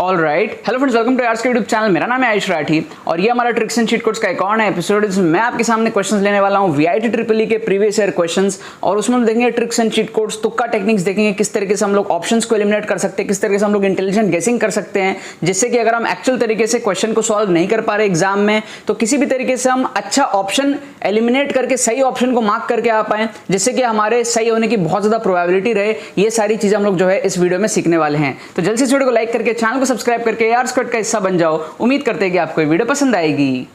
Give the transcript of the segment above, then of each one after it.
All right, hello friends, welcome to arts के YouTube channel. मेरा नाम है आयुष राठी और ये हमारा ट्रिक्स एंड चीट कोड्स का एक और नया एपिसोड है जिसमें मैं आपके सामने क्वेश्चंस लेने वाला हूँ वीआईटी ट्रिपल ई के प्रीवियस ईयर क्वेश्चंस। और उसमें हम देखेंगे ट्रिक्स एंड चीट कोड्स, तुक्का टेक्निक्स देखेंगे, किस तरीके से हम लोग ऑप्शंस को एलिमिनेट कर सकते हैं, किस तरीके से हम लोग इंटेलिजेंट गेसिंग कर सकते हैं, जिससे कि अगर हम एक्चुअल तरीके से क्वेश्चन को सॉल्व नहीं कर पा रहे एग्जाम में तो किसी भी तरीके से हम अच्छा ऑप्शन एलिमिनेट करके सही ऑप्शन को मार्क करके आ पाए, जिससे कि हमारे सही होने की बहुत ज्यादा प्रोबेबिलिटी रहे। ये सारी चीजें हम लोग जो है इस वीडियो में सीखने वाले हैं। तो जल्दी से इस वीडियो को लाइक करके चैनल को सब्सक्राइब करके यार स्क्वाड का हिस्सा बन जाओ। उम्मीद करते हैं कि आपको ये वीडियो पसंद आएगी।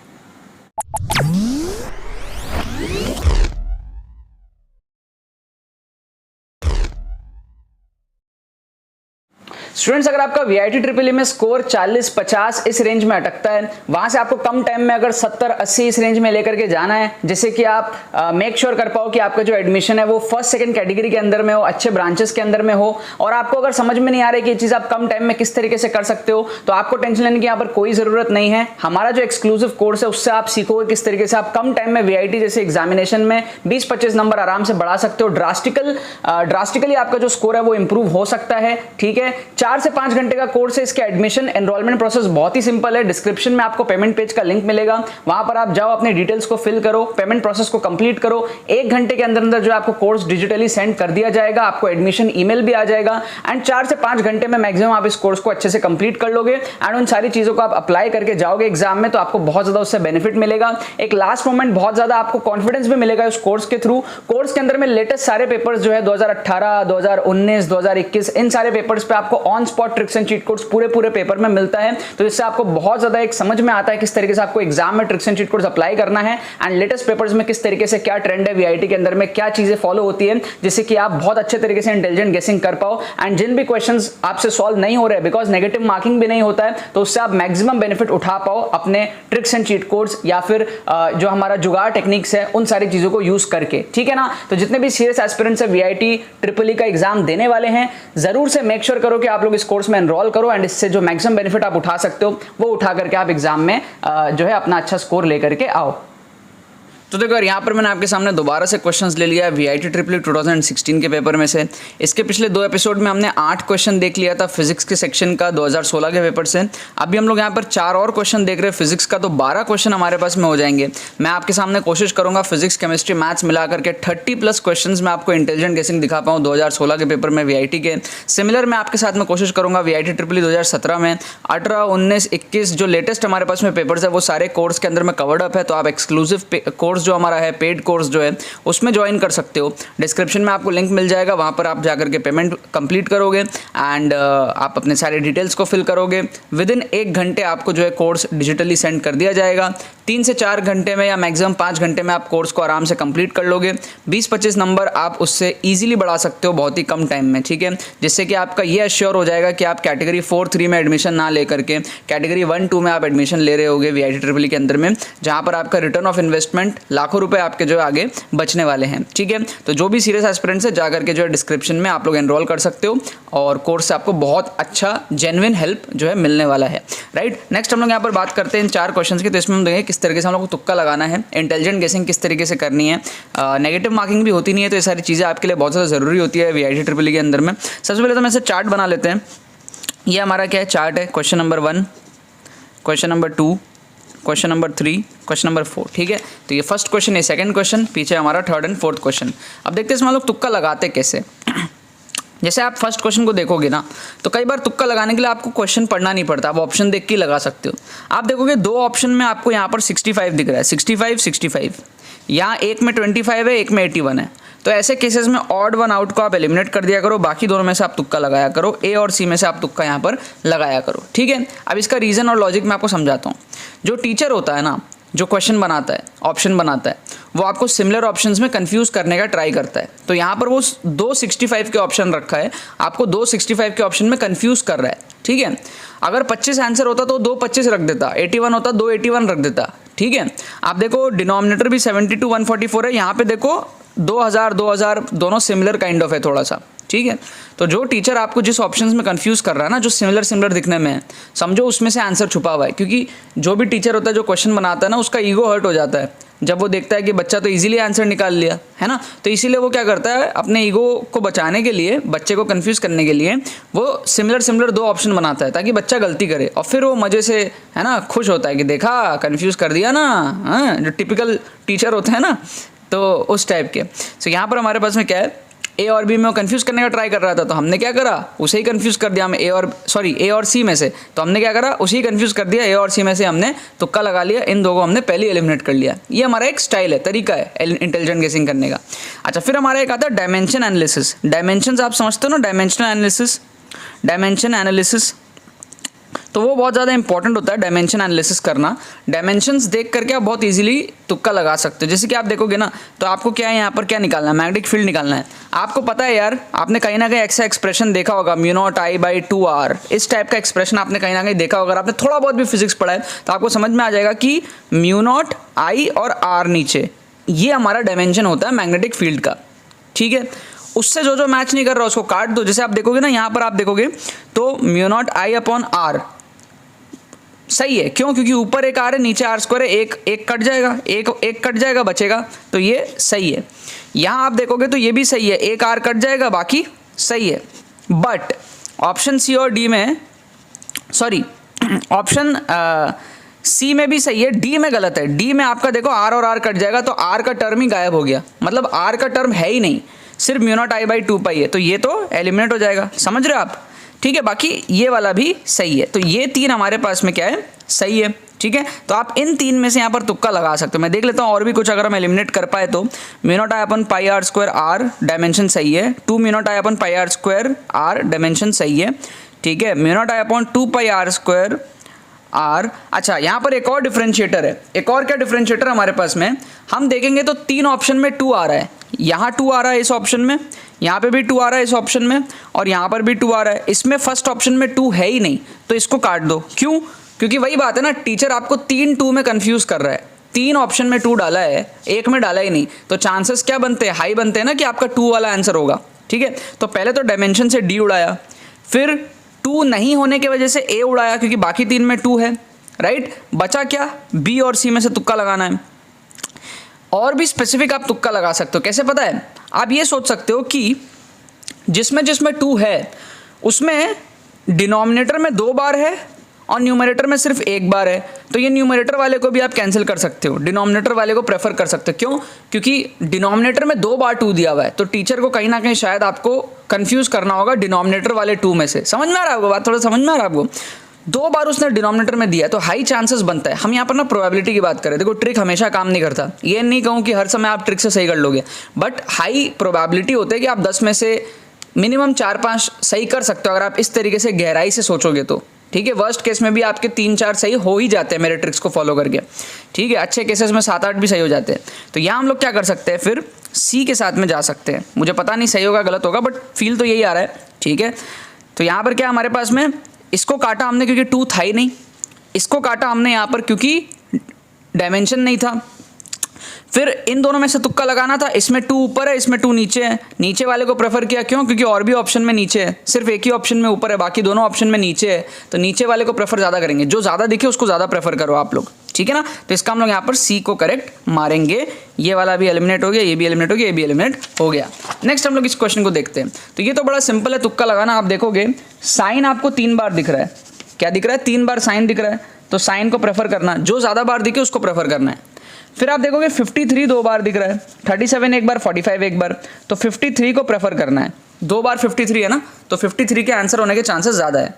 स्टूडेंट्स, अगर आपका वीआईटी ट्रिपल ई में स्कोर 40-50 इस रेंज में अटकता है, वहां से आपको कम टाइम में अगर 70-80 इस रेंज में लेकर के जाना है, जिससे कि आप मेक श्योर कर पाओ कि आपका जो एडमिशन है वो फर्स्ट सेकंड कैटेगरी के अंदर में हो, अच्छे ब्रांचेस के अंदर में हो। और आपको अगर समझ में नहीं आ रहा है कि ये चीज आप कम टाइम में किस तरीके से कर सकते हो, तो आपको टेंशन लेने की यहाँ पर कोई जरूरत नहीं है। हमारा जो एक्सक्लूसिव कोर्स है उससे आप सीखोगे किस तरीके से आप कम टाइम में वीआईटी जैसे एग्जामिनेशन में 20-25 नंबर आराम से बढ़ा सकते हो। ड्रास्टिकली आपका जो स्कोर है वो इंप्रूव हो सकता है। ठीक है, 4 से 5 घंटे का कोर्स है। इसके एडमिशन एनरोलमेंट प्रोसेस बहुत ही सिंपल है। डिस्क्रिप्शन में आपको पेमेंट पेज का लिंक मिलेगा, वहां पर आप जाओ, अपने डिटेल्स को फिल करो, पेमेंट प्रोसेस को कंप्लीट करो। 1 घंटे के अंदर अंदर जो आपको कोर्स डिजिटली सेंड कर दिया जाएगा, आपको एडमिशन ईमेल भी आ जाएगा। एंड 4 से 5 घंटे में मैक्सिमम आप इस कोर्स को अच्छे से कंप्लीट कर लोगे एंड उन सारी चीजों को आप अप्लाई करके जाओगे एग्जाम में, तो आपको बहुत ज्यादा उससे बेनिफिट मिलेगा। एक लास्ट मोमेंट बहुत ज्यादा आपको कॉन्फिडेंस भी मिलेगा उस कोर्स के थ्रू। कोर्स के अंदर में लेटेस्ट सारे पेपर्स जो है 2018, 2019, 2021 इन सारे पेपर्स पे आपको on spot tricks and cheat codes पूरे पेपर में मिलता है। तो इससे आपको बहुत ज्यादा एक समझ में आता है किस तरीके से आपको एग्जाम में tricks and cheat codes apply करना है एंड लेटेस्ट पेपर्स में किस तरीके से क्या ट्रेंड है वीआईटी के अंदर में, क्या चीजें फॉलो होती है, जिससे कि आप बहुत अच्छे तरीके से इंटेलिजेंट गेसिंग कर पाओ। एंड जिन भी क्वेश्चंस आपसे सॉल्व नहीं हो रहे, बिकॉज नेगेटिव मार्किंग भी नहीं होता है, तो उससे आप मैक्सिमम बेनिफिट उठा पाओ अपने ट्रिक्स एंड चीट कोड्स या फिर जो हमारा जुगाड़ टेक्निक्स है उन सारी चीजों को यूज करके। ठीक है ना। तो जितने भी सीरियस एस्पिरेंट्स है वीआईटी ट्रिपल ई का एग्जाम देने वाले हैं, जरूर से मेक श्योर करो कि आप लोग इस कोर्स में एनरोल करो एंड इससे जो मैक्सिमम बेनिफिट आप उठा सकते हो वो उठा करके आप एग्जाम में जो है अपना अच्छा स्कोर लेकर के आओ। तो देखो, यहाँ पर मैंने आपके सामने दोबारा से क्वेश्चंस ले लिया है वीआईटी ट्रिपल ई 2016 के पेपर में से। इसके पिछले 2 एपिसोड में हमने 8 क्वेश्चन देख लिया था फिजिक्स के सेक्शन का 2016 के पेपर से। अभी हम लोग यहाँ पर 4 और क्वेश्चन देख रहे हैं फिजिक्स का, तो 12 क्वेश्चन हमारे पास में हो जाएंगे। मैं आपके सामने कोशिश करूंगा फिजिक्स, केमिस्ट्री, मैथ्स मिला करके 30+ क्वेश्चन में आपको इंटेलिजेंट गेसिंग दिखा पाऊँ 2016 के पेपर में वीआईटी के। सिमिलर मैं आपके साथ में कोशिश करूंगा वीआईटी ट्रिपल ई 2017 में। 18, 19, 21 जो लेटेस्ट हमारे पास में पेपर्स है वो सारे कोर्स के अंदर में कवर्ड अप है, तो आप एक्सक्लूसिव कोर्स जो हमारा है, पेड कोर्स जो है, उसमें ज्वाइन कर सकते हो। डिस्क्रिप्शन में आपको लिंक मिल जाएगा, वहां पर आप जाकर के पेमेंट कंप्लीट करोगे एंड आप अपने सारे डिटेल्स को फिल करोगे। विद इन 1 घंटे आपको जो है कोर्स डिजिटली सेंड कर दिया जाएगा। 3 से 4 घंटे में या मैक्सिमम 5 घंटे में आप कोर्स को आराम से कंप्लीट कर लोगे। 20-25 नंबर आप उससे इजीली बढ़ा सकते हो बहुत ही कम टाइम में। ठीक है, जिससे कि आपका ये अश्योर हो जाएगा कि आप कैटेगरी 4-3 में एडमिशन ना लेकर के कैटेगरी 1-2 में आप एडमिशन ले रहे होगे वीआईटी ट्रिपल ई के अंदर में, जहां पर आपका रिटर्न ऑफ इन्वेस्टमेंट लाखों रुपए आपके जो आगे बचने वाले हैं। ठीक है, तो जो भी सीरियस एस्पिरेंट्स है जाकर के जो है डिस्क्रिप्शन में आप लोग एनरोल कर सकते हो और कोर्स से आपको बहुत अच्छा जेन्युइन हेल्प जो है मिलने वाला है। राइट, नेक्स्ट हम लोग यहाँ पर बात करते हैं इन 4 क्वेश्चंस की। तो इसमें हम देखेंगे किस तरीके से हम लोग को तुक्का लगाना है, इंटेलिजेंट गेसिंग किस तरीके से करनी है। नेगेटिव मार्किंग भी होती नहीं है, तो ये सारी चीज़ें आपके लिए बहुत ज़्यादा ज़रूरी होती है वीआईटी ट्रिपल ई के अंदर में। सबसे पहले तो मैं इसे चार्ट बना लेते हैं। ये हमारा क्या है, चार्ट है। Question number 1, question number 2, question number 3, question number 4। ठीक है, तो ये फर्स्ट क्वेश्चन, ये सेकंड क्वेश्चन, पीछे हमारा 3rd एंड 4th क्वेश्चन। अब देखते हैं इसमें हम लोग तुक्का लगाते कैसे। जैसे आप फर्स्ट क्वेश्चन को देखोगे ना, तो कई बार तुक्का लगाने के लिए आपको क्वेश्चन पढ़ना नहीं पड़ता, आप ऑप्शन देख के लगा सकते हो। आप देखोगे 2 ऑप्शन में आपको यहाँ पर 65 दिख रहा है, 65, यहाँ एक में 25 है, एक में 81 है। तो ऐसे केसेस में ऑड वन आउट को आप एलिमिनेट कर दिया करो, बाकी दोनों में से आप तुक्का लगाया करो। ए और सी में से आप तुक्का यहाँ पर लगाया करो। ठीक है, अब इसका रीज़न और लॉजिक मैं आपको समझाता हूँ। जो टीचर होता है ना, जो क्वेश्चन बनाता है, ऑप्शन बनाता है, वो आपको सिमिलर ऑप्शंस में कंफ्यूज करने का ट्राई करता है। तो यहाँ पर वो 265 के ऑप्शन रखा है, आपको 265 के ऑप्शन में कंफ्यूज कर रहा है। ठीक है, अगर 25 आंसर होता तो 225 रख देता, 81 होता 281 रख देता। ठीक है, आप देखो डिनोमिनेटर भी 72 144 है, यहाँ पे देखो 2000 दोनों सिमिलर काइंड ऑफ है थोड़ा सा। ठीक है। तो जो टीचर आपको जिस ऑप्शंस में कंफ्यूज कर रहा है ना, जो सिमिलर दिखने में है, समझो उसमें से आंसर छुपा हुआ है। क्योंकि जो भी टीचर होता है जो क्वेश्चन बनाता है ना, उसका ईगो हर्ट हो जाता है जब वो देखता है कि बच्चा तो इजीली आंसर निकाल लिया है ना। तो इसीलिए वो क्या करता है, अपने ईगो को बचाने के लिए, बच्चे को कंफ्यूज करने के लिए वो सिमिलर 2 ऑप्शन बनाता है ताकि बच्चा गलती करे, और फिर वो मज़े से है ना खुश होता है कि देखा कंफ्यूज कर दिया ना। हाँ, जो टिपिकल टीचर होते हैं ना, तो उस टाइप के। सो यहाँ पर हमारे पास में क्या है, ए और बी में वो कंफ्यूज करने का ट्राई कर रहा था, तो हमने क्या करा, उसे ही कंफ्यूज कर दिया। हम ए और सी में से, तो हमने क्या करा, उसे ही कंफ्यूज कर दिया। ए और सी में से हमने तुक्का लगा लिया, इन दो को हमने पहले एलिमिनेट कर लिया। ये हमारा एक स्टाइल है, तरीका है इंटेलिजेंट गेसिंग करने का। अच्छा, फिर हमारा एक आता है डायमेंशन एनालिसिस। डायमेंशन आप समझते हो ना, डायमेंशन एनालिसिस तो वो बहुत ज़्यादा इंपॉर्टेंट होता है डायमेंशन एनालिसिस करना। डायमेंशंस देख करके आप बहुत इजीली तुक्का लगा सकते हो। जैसे कि आप देखोगे ना, तो आपको क्या है, यहाँ पर क्या निकालना है, मैग्नेटिक फील्ड निकालना है। आपको पता है यार, आपने कहीं ना कहीं ऐसा एक्सप्रेशन देखा होगा, μ0I/2r, इस टाइप का एक्सप्रेशन आपने कहीं ना कहीं देखा होगा। आपने थोड़ा बहुत भी फिजिक्स पढ़ा है तो आपको समझ में आ जाएगा कि μ0I और r नीचे, ये हमारा डायमेंशन होता है मैग्नेटिक फील्ड का। ठीक है, उससे जो मैच नहीं कर रहा उसको काट दो। जैसे आप देखोगे ना, यहाँ पर आप देखोगे तो μ0I/r सही है। क्यों? क्योंकि ऊपर एक आर है, नीचे r² है, एक कट जाएगा, एक कट जाएगा, बचेगा, तो ये सही है। यहाँ आप देखोगे तो ये भी सही है, एक r कट जाएगा, बाकी सही है। बट ऑप्शन सी और डी में, सॉरी, ऑप्शन सी में भी सही है, डी में गलत है। डी में आपका देखो r और r कट जाएगा, तो r का टर्म ही गायब हो गया, मतलब r का टर्म है ही नहीं, सिर्फ μ0I/2π है, तो ये तो एलिमिनेट हो जाएगा। समझ रहे हो आप? ठीक है, बाकी ये वाला भी सही है। तो ये 3 हमारे पास में क्या है, सही है। ठीक है, तो आप इन 3 में से यहाँ पर तुक्का लगा सकते हो। मैं देख लेता हूँ और भी कुछ अगर हम एलिमिनेट कर पाए तो। μ0I/πr² r डायमेंशन सही है, 2 μ0I/πr² r डायमेंशन सही है। ठीक है, μ0I/2πr² r। अच्छा, यहाँ पर एक और डिफरेंशिएटर है। एक और क्या डिफरेंशिएटर हमारे पास में, हम देखेंगे तो 3 ऑप्शन में 2 आ रहा है। यहाँ 2 आ रहा है इस ऑप्शन में, यहाँ पे भी 2 आ रहा है इस ऑप्शन में, और यहाँ पर भी 2 आ रहा है। इसमें फर्स्ट ऑप्शन में 2 है ही नहीं, तो इसको काट दो। क्यों? क्योंकि वही बात है ना, टीचर आपको 3 2 में कंफ्यूज कर रहा है। 3 ऑप्शन में 2 डाला है, एक में डाला ही नहीं, तो चांसेस क्या बनते हैं, हाई बनते हैं ना कि आपका 2 वाला आंसर होगा। ठीक है, तो पहले तो डायमेंशन से डी उड़ाया, फिर 2 नहीं होने की वजह से ए उड़ाया, क्योंकि बाकी 3 में 2 है, राइट। बचा क्या, बी और सी में से तुक्का लगाना है। और भी स्पेसिफिक आप तुक्का लगा सकते हो। कैसे पता है? आप ये सोच सकते हो कि जिसमें 2 है उसमें डिनोमिनेटर में 2 बार है और न्यूमरेटर में सिर्फ 1 बार है, तो ये न्यूमरेटर वाले को भी आप कैंसिल कर सकते हो, डिनोमिनेटर वाले को प्रेफर कर सकते हो। क्यों? क्योंकि डिनोमिनेटर में 2 बार 2 दिया हुआ है, तो टीचर को कहीं ना कहीं शायद आपको कंफ्यूज करना होगा डिनोमिनेटर वाले 2 में से। समझ में आ रहा है आपको बात? थोड़ा समझ में आ रहा है आपको? 2 बार उसने डिनोमिनेटर में दिया, तो हाई चांसेस बनता है। हम यहाँ पर ना प्रोबेबिलिटी की बात करें, देखो ट्रिक हमेशा काम नहीं करता, ये नहीं कहूँ कि हर समय आप ट्रिक से सही कर लोगे, बट हाई प्रोबेबिलिटी होती है कि आप 10 में से मिनिमम 4-5 सही कर सकते हो अगर आप इस तरीके से गहराई से सोचोगे तो। ठीक है, वर्स्ट केस में भी आपके 3-4 सही हो ही जाते हैं मेरे ट्रिक्स को फॉलो करके। ठीक है, अच्छे केसेस में 7-8 भी सही हो जाते हैं। तो यहाँ हम लोग क्या कर सकते हैं, फिर सी के साथ में जा सकते हैं। मुझे पता नहीं सही होगा गलत होगा, बट फील तो यही आ रहा है। ठीक है, तो यहाँ पर क्या हमारे पास में, इसको काटा हमने क्योंकि 2 था ही नहीं, इसको काटा हमने यहाँ पर क्योंकि डायमेंशन नहीं था। फिर इन दोनों में से तुक्का लगाना था, इसमें 2 ऊपर है, इसमें 2 नीचे है, नीचे वाले को प्रेफर किया। क्यों? क्योंकि और भी ऑप्शन में नीचे है, सिर्फ एक ही ऑप्शन में ऊपर है, बाकी दोनों ऑप्शन में नीचे है, तो नीचे वाले को प्रेफर ज़्यादा करेंगे, जो ज़्यादा दिखे उसको ज़्यादा प्रेफर करो आप लोग। ठीक है ना, तो इसका हम लोग यहाँ पर सी को करेक्ट मारेंगे। ये वाला भी एलिमिनेट हो गया, ये भी एलिमिनेट हो गया, ये भी एलिमिनेट हो गया। नेक्स्ट हम लोग इस क्वेश्चन को देखते हैं। तो ये तो बड़ा सिंपल है तुक्का लगाना। आप देखोगे साइन आपको 3 बार दिख रहा है, क्या दिख रहा है, 3 बार साइन दिख रहा है, तो साइन को प्रेफर करना, जो ज़्यादा बार दिखे उसको प्रेफर करना है। फिर आप देखोगे 53 2 बार दिख रहा है, 37 1 बार, 45 1 बार, तो 53 को प्रेफर करना है। 2 बार 53 है ना, तो 53 के आंसर होने के चांसेस ज़्यादा है।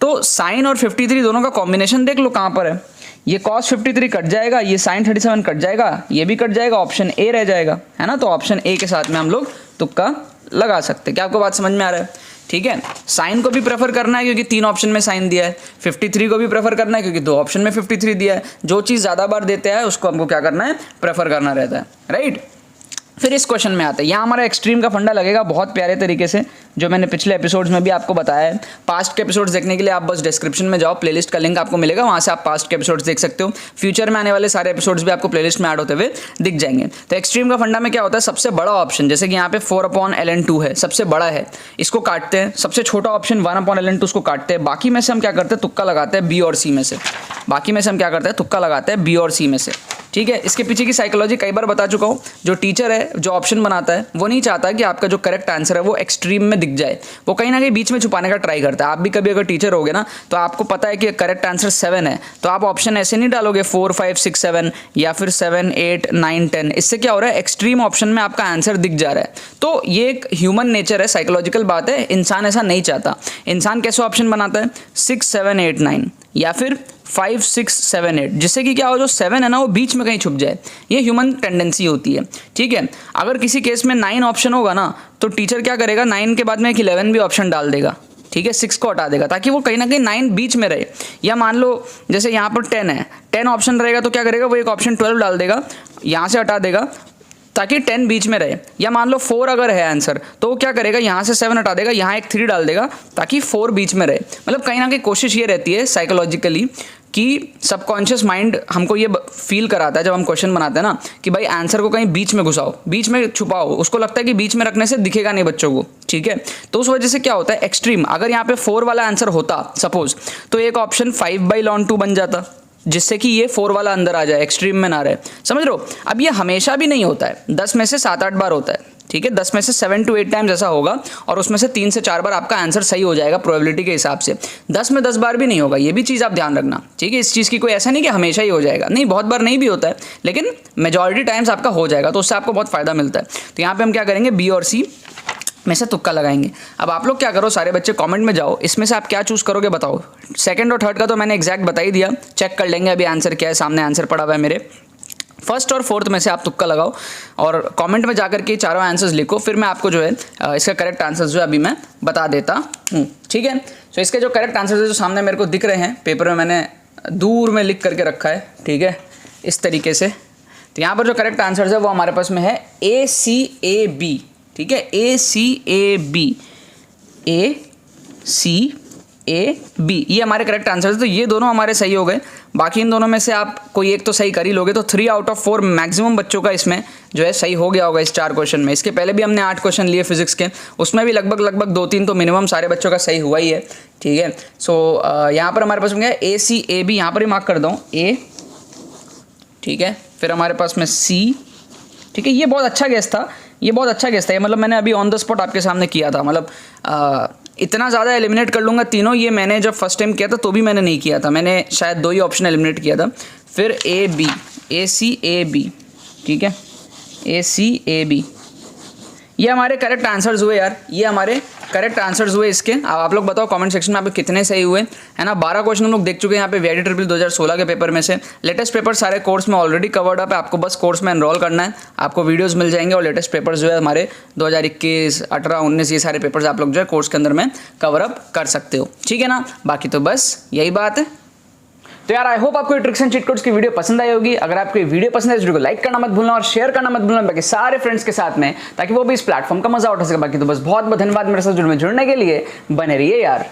तो साइन और 53 दोनों का कॉम्बिनेशन देख लो कहाँ पर है। ये cos 53 कट जाएगा, ये sin 37 कट जाएगा, ये भी कट जाएगा, ऑप्शन ए रह जाएगा, है ना। तो ऑप्शन ए के साथ में हम लोग तुक्का लगा सकते हैं। क्या आपको बात समझ में आ रहा है? ठीक है, साइन को भी प्रेफर करना है क्योंकि 3 ऑप्शन में साइन दिया है, 53 को भी प्रेफर करना है क्योंकि 2 ऑप्शन में 53 दिया है। जो चीज़ ज़्यादा बार देते हैं उसको हमको क्या करना है, प्रेफर करना रहता है, राइट। फिर इस क्वेश्चन में आता है, यहाँ हमारा एक्सट्रीम का फंडा लगेगा बहुत प्यारे तरीके से, जो मैंने पिछले एपिसोड्स में भी आपको बताया है। पास्ट के एपिसोड्स देखने के लिए आप बस डिस्क्रिप्शन में जाओ, प्लेलिस्ट का लिंक आपको मिलेगा, वहाँ से आप पास्ट के एपिसोड्स देख सकते हो। फ्यूचर में आने वाले सारे एपिसोड्स भी आपको प्लेलिस्ट में ऐड होते हुए दिख जाएंगे। तो एक्सट्रीम का फंडा में क्या होता है, सबसे बड़ा ऑप्शन जैसे कि यहाँ पे 4/ln2 है, सबसे बड़ा है, इसको काटते हैं। सबसे छोटा ऑप्शन 1/ln2 उसको काटते हैं। बाकी में से हम क्या करते हैं, तुक्का लगाते हैं बी और सी में से। बाकी में से हम क्या करते हैं, तुक्का लगाते हैं बी और सी में से। ठीक है, इसके पीछे की साइकोलॉजी कई बार बता चुका हूँ। जो टीचर है, जो ऑप्शन बनाता है, वो नहीं चाहता कि आपका जो करेक्ट आंसर है वो एक्सट्रीम में दिख जाए, वो कहीं ना कहीं बीच में छुपाने का ट्राई करता है। आप भी कभी अगर टीचर होगे ना, तो आपको पता है कि करेक्ट आंसर 7 है, तो आप ऑप्शन ऐसे नहीं डालोगे 4, 5, 6, 7 या फिर 7, 8, 9, 10। इससे क्या हो रहा है, एक्सट्रीम ऑप्शन में आपका आंसर दिख जा रहा है। तो ये एक ह्यूमन नेचर है, साइकोलॉजिकल बात है, इंसान ऐसा नहीं चाहता। इंसान कैसे ऑप्शन बनाता है, 6, 7, 8, 9 या फिर 5, 6, 7, 8, जिससे कि क्या हो, जो 7 है ना वो बीच में कहीं छुप जाए। ये ह्यूमन टेंडेंसी होती है। ठीक है, अगर किसी केस में 9 ऑप्शन होगा ना, तो टीचर क्या करेगा, 9 के बाद में एक 11 भी ऑप्शन डाल देगा। ठीक है, 6 को हटा देगा ताकि वो कहीं ना कहीं 9 बीच में रहे। या मान लो जैसे यहाँ पर 10 है, 10 ऑप्शन रहेगा तो क्या करेगा, वो एक ऑप्शन 12 डाल देगा, यहाँ से हटा देगा ताकि 10 बीच में रहे। या मान लो 4 अगर है आंसर, तो वो क्या करेगा, यहाँ से 7 हटा देगा, यहाँ एक 3 डाल देगा ताकि 4 बीच में रहे। मतलब कहीं ना कहीं कोशिश ये रहती है साइकोलॉजिकली कि सबकॉन्शियस माइंड हमको ये फील कराता है जब हम क्वेश्चन बनाते हैं ना, कि भाई आंसर को कहीं बीच में घुसाओ, बीच में छुपाओ। उसको लगता है कि बीच में रखने से दिखेगा नहीं बच्चों को। ठीक है, तो उस वजह से क्या होता है, एक्सट्रीम अगर यहाँ पे 4 वाला आंसर होता सपोज, तो एक ऑप्शन 5/ln2 बन जाता, जिससे कि ये 4 वाला अंदर आ जाए, एक्सट्रीम में ना रहे। समझ लो, अब ये हमेशा भी नहीं होता है, 10 में से 7-8 बार होता है। ठीक है, 10 में से 7 to 8 टाइम्स ऐसा होगा, और उसमें से 3 से 4 बार आपका आंसर सही हो जाएगा प्रोबेबिलिटी के हिसाब से। 10 में 10 बार भी नहीं होगा, ये भी चीज़ आप ध्यान रखना। ठीक है, इस चीज़ की कोई ऐसा नहीं कि हमेशा ही हो जाएगा, नहीं, बहुत बार नहीं भी होता है, लेकिन मेजॉरिटी टाइम्स आपका हो जाएगा, तो उससे आपको बहुत फायदा मिलता है। तो यहाँ पे हम क्या करेंगे, बी और सी में से तुक्का लगाएंगे। अब आप लोग क्या करो, सारे बच्चे कमेंट में जाओ, इसमें से आप क्या चूज़ करोगे बताओ। सेकंड और थर्ड का तो मैंने एग्जैक्ट बता ही दिया, चेक कर लेंगे अभी आंसर क्या है, सामने आंसर पड़ा हुआ है मेरे। फर्स्ट और फोर्थ में से आप तुक्का लगाओ और कमेंट में जाकर के चारों आंसर्स लिखो, फिर मैं आपको जो है इसका करेक्ट आंसर्स जो है अभी मैं बता देता हूँ। ठीक है, सो इसके जो करेक्ट आंसर्स है जो सामने मेरे को दिख रहे हैं पेपर में, मैंने दूर में लिख करके रखा है। ठीक है, इस तरीके से। तो यहाँ पर जो करेक्ट आंसर्स है वो हमारे पास में है ACAB। ठीक है, ACAB, ACAB, ये हमारे करेक्ट आंसर है। तो ये दोनों हमारे सही हो गए। बाकी इन दोनों में से आप कोई एक तो सही कर ही लोगे, तो 3 आउट ऑफ 4 मैक्सिमम बच्चों का इसमें जो है सही हो गया होगा इस 4 क्वेश्चन में। इसके पहले भी हमने 8 क्वेश्चन लिए फिजिक्स के, उसमें भी लगभग 2-3 तो मिनिमम सारे बच्चों का सही हुआ ही है। ठीक है, सो यहाँ पर हमारे पास में ACAB, यहाँ पर ही मार्क कर दो A। ठीक है, फिर हमारे पास में C। ठीक है, ये बहुत अच्छा गेस था, ये बहुत अच्छा गेस था। ये मतलब मैंने अभी ऑन द स्पॉट आपके सामने किया था। मतलब इतना ज़्यादा एलिमिनेट कर लूँगा तीनों, ये मैंने जब फर्स्ट टाइम किया था तो भी मैंने नहीं किया था, मैंने शायद 2 ही ऑप्शन एलिमिनेट किया था। फिर AB, ACAB। ठीक है, ACAB, ये हमारे करेक्ट आंसर्स हुए यार, ये हमारे करेक्ट आंसर्स हुए इसके। अब आप लोग बताओ कमेंट सेक्शन में आप कितने सही हुए, है ना। 12 क्वेश्चन हम लोग देख चुके हैं यहाँ पे VIT 2016 के पेपर में से। लेटेस्ट पेपर सारे कोर्स में ऑलरेडी कवर्ड अप है, आपको बस कोर्स में एनरोल करना है, आपको वीडियोस मिल जाएंगे और लेटेस्ट पेपर्स जो है हमारे 2021, 18, 19 ये सारे पेपर्स आप लोग जो है कोर्स के अंदर में कवर अप कर सकते हो। ठीक है ना, बाकी तो बस यही बात है। तो यार आई होप आपको ट्रिक्स एंड चीट कोड्स की वीडियो पसंद आई होगी। अगर आपको ये वीडियो पसंद है इस वीडियो को लाइक करना मत भूलना और शेयर करना मत भूलना बाकी सारे फ्रेंड्स के साथ में, ताकि वो भी इस प्लेटफॉर्म का मजा उठा सके। बाकी तो बस बहुत बहुत धन्यवाद मेरे साथ जुड़ने के लिए, बने रहिए यार।